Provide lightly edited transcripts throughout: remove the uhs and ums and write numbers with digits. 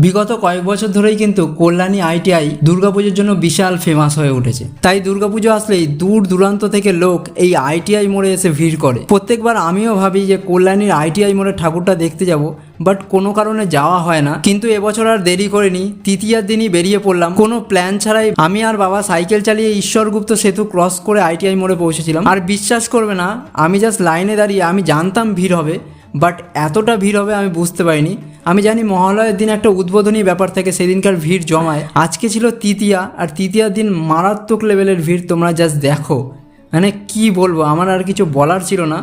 বিগত কয়েক বছর ধরেই কিন্তু কল্যাণী আইটিআই দুর্গাপুজোর জন্য বিশাল ফেমাস হয়ে উঠেছে। তাই দুর্গাপুজো আসলেই দূর দূরান্ত থেকে লোক এই আইটিআই মোড়ে এসে ভিড় করে। প্রত্যেকবার আমিও ভাবি যে কল্যাণীর আইটিআই মোড়ে ঠাকুরটা দেখতে যাব, বাট কোনো কারণে যাওয়া হয় না। কিন্তু এবছর আর দেরি করিনি, তৃতীয়ার দিনই বেরিয়ে পড়লাম। কোনো প্ল্যান ছাড়াই আমি আর বাবা সাইকেল চালিয়ে ঈশ্বরগুপ্ত সেতু ক্রস করে আইটিআই মোড়ে পৌঁছেছিলাম। আর বিশ্বাস করবে না, আমি জাস্ট লাইনে দাঁড়িয়ে আমি জানতাম ভিড় হবে, বাট এতটা ভিড় হবে আমি বুঝতে পারিনি। আমি জানি মহালয়ের দিন একটা উদ্বোধনী ব্যাপার থেকে সেদিনকার ভিড় জমায়। আজকে ছিল তৃতীয়া, আর তৃতীয়ার দিন মারাত্মক লেভেলের ভিড়। তোমরা জাস্ট দেখো, মানে কি বলবো, আমার আর কিছু বলার ছিল না।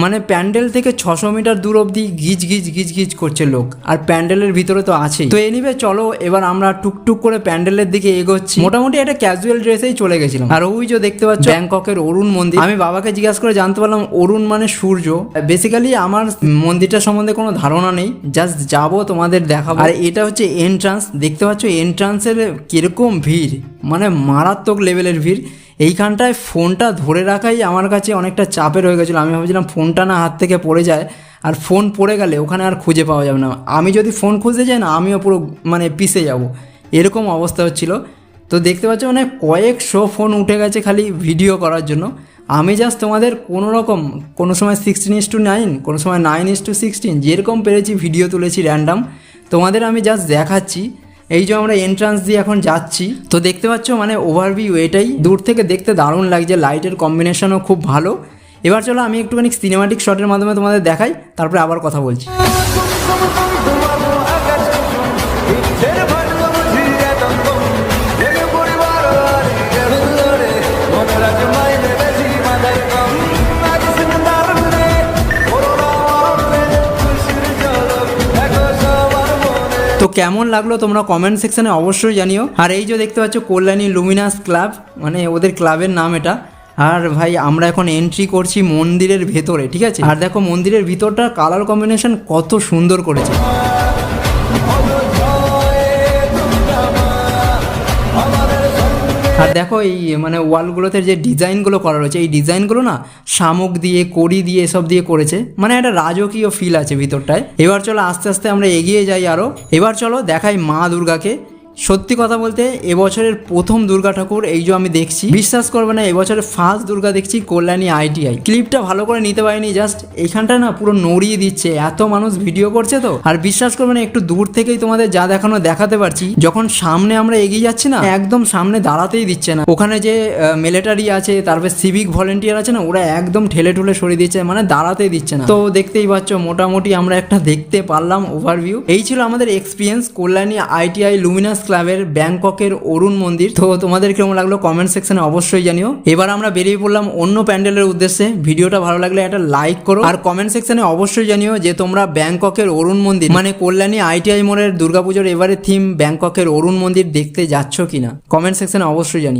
মানে প্যান্ডেল থেকে 600 মিটার দূর অবধি গিজ গিজ গিজ গিজ করছে লোক, আর প্যান্ডেলের ভিতরে তো আছেই। তো এনিবে চলো এবার আমরা টুকটুক করে প্যান্ডেলের দিকে এগোচ্ছি। মোটামুটি একটা ক্যাজুয়াল ড্রেসেই চলে গেছিলাম। আর ওই যে দেখতে পাচ্ছ ব্যাংককের অরুণ মন্দির। আমি বাবাকে জিজ্ঞাসা করে জানতে পারলাম অরুণ মানে সূর্য। বেসিক্যালি আমার মন্দিরটা সম্বন্ধে কোনো ধারণা নেই, জাস্ট যাবো তোমাদের দেখাবো। আর এটা হচ্ছে এন্ট্রান্স, দেখতে পাচ্ছ এন্ট্রান্সের কিরকম ভিড়, মানে মারাত্মক লেভেলের ভিড়। এইখানটায় ফোনটা ধরে রাখাই আমার কাছে অনেকটা চাপের হয়ে গেছিলো। আমি ভাবছিলাম ফোনটা না হাত থেকে পড়ে যায়, আর ফোন পড়ে গেলে ওখানে আর খুঁজে পাওয়া যাবে না। আমি যদি ফোন খুঁজতে যাই না, আমিও পুরো মানে পিষে যাব, এরকম অবস্থা হচ্ছিল। তো দেখতে পাচ্ছ মানে কয়েকশো ফোন উঠে গেছে খালি ভিডিও করার জন্য। আমি জাস্ট তোমাদের কোনো সময় 16:9, কোনো সময় 9:16, যেরকম পেরেছি ভিডিও তুলেছি র্যান্ডাম, তোমাদের আমি জাস্ট দেখাচ্ছি। এই যে আমরা এন্ট্রান্স দিয়ে এখন যাচ্ছি, তো দেখতে পাচ্ছ মানে ওভারভিউ এটাই। দূর থেকে দেখতে দারুণ লাগছে, লাইটের কম্বিনেশনও খুব ভালো। এবার চলো আমি একটুখানি সিনেমাটিক শটের মাধ্যমে তোমাদের দেখাই, তারপরে আবার কথা বলছি। তো কেমন লাগলো তোমরা কমেন্ট সেকশনে অবশ্যই জানিও। আর এই যে দেখতে পাচ্ছ কল্যাণী লুমিনাস ক্লাব, মানে ওদের ক্লাবের নাম এটা। আর ভাই আমরা এখন এন্ট্রি করছি মন্দিরের ভেতরে, ঠিক আছে। আর দেখো মন্দিরের ভিতরটা কালার কম্বিনেশন কত সুন্দর করেছে। আর দেখো এই মানে ওয়ালগুলোতে যে ডিজাইনগুলো করা রয়েছে, এই ডিজাইনগুলো না শামুক দিয়ে, কড়ি দিয়ে, এসব দিয়ে করেছে, মানে একটা রাজকীয় ফিল আছে ভিতরটায়। এবার চলো আস্তে আস্তে আমরা এগিয়ে যাই আরও। এবার চলো দেখাই মা দুর্গাকে। সত্যি কথা বলতে এবছরের প্রথম দুর্গা ঠাকুর এই যে আমি দেখছি, বিশ্বাস করবে না, এবছরের ফার্স্ট দুর্গা দেখছি কল্যাণী আইটিআই। ক্লিপটা ভালো করে নিতে পারিনি, জাস্ট এইখানটা না পুরো নড়িয়ে দিচ্ছে, এত মানুষ ভিডিও করছে। তো আর বিশ্বাস করবে না, একটু দূর থেকেই তোমাদের যা দেখানো দেখাতে পারছি। যখন সামনে আমরা এগিয়ে যাচ্ছি না, একদম সামনে দাঁড়াতেই দিচ্ছে না। ওখানে যে মিলিটারি আছে, তারপর সিভিক ভলেন্টিয়ার আছে না, ওরা একদম ঠেলে ঠুলে সরিয়ে দিচ্ছে, মানে দাঁড়াতেই দিচ্ছে না। তো দেখতেই পাচ্ছ মোটামুটি আমরা একটা দেখতে পারলাম ওভারভিউ। এই ছিল আমাদের এক্সপিরিয়েন্স কল্যাণী আইটিআই লুমিনাস ক্লাবের ব্যাংককের অরুণ মন্দির। তো তোমাদের কেমন লাগলো কমেন্ট সেকশনে অবশ্যই জানিও। এবার আমরা বেরিয়ে পড়লাম অন্য প্যান্ডেলের উদ্দেশ্যে। ভিডিওটা ভালো লাগলে একটা লাইক করো, আর কমেন্ট সেকশনে অবশ্যই জানিও যে তোমরা ব্যাংককের অরুণ মন্দির মানে কল্যাণী আইটিআই মোড়ের দুর্গাপুজোর এবারে থিম ব্যাংককের অরুণ মন্দির দেখতে যাচ্ছ কিনা। কমেন্ট সেকশনে অবশ্যই জানিও।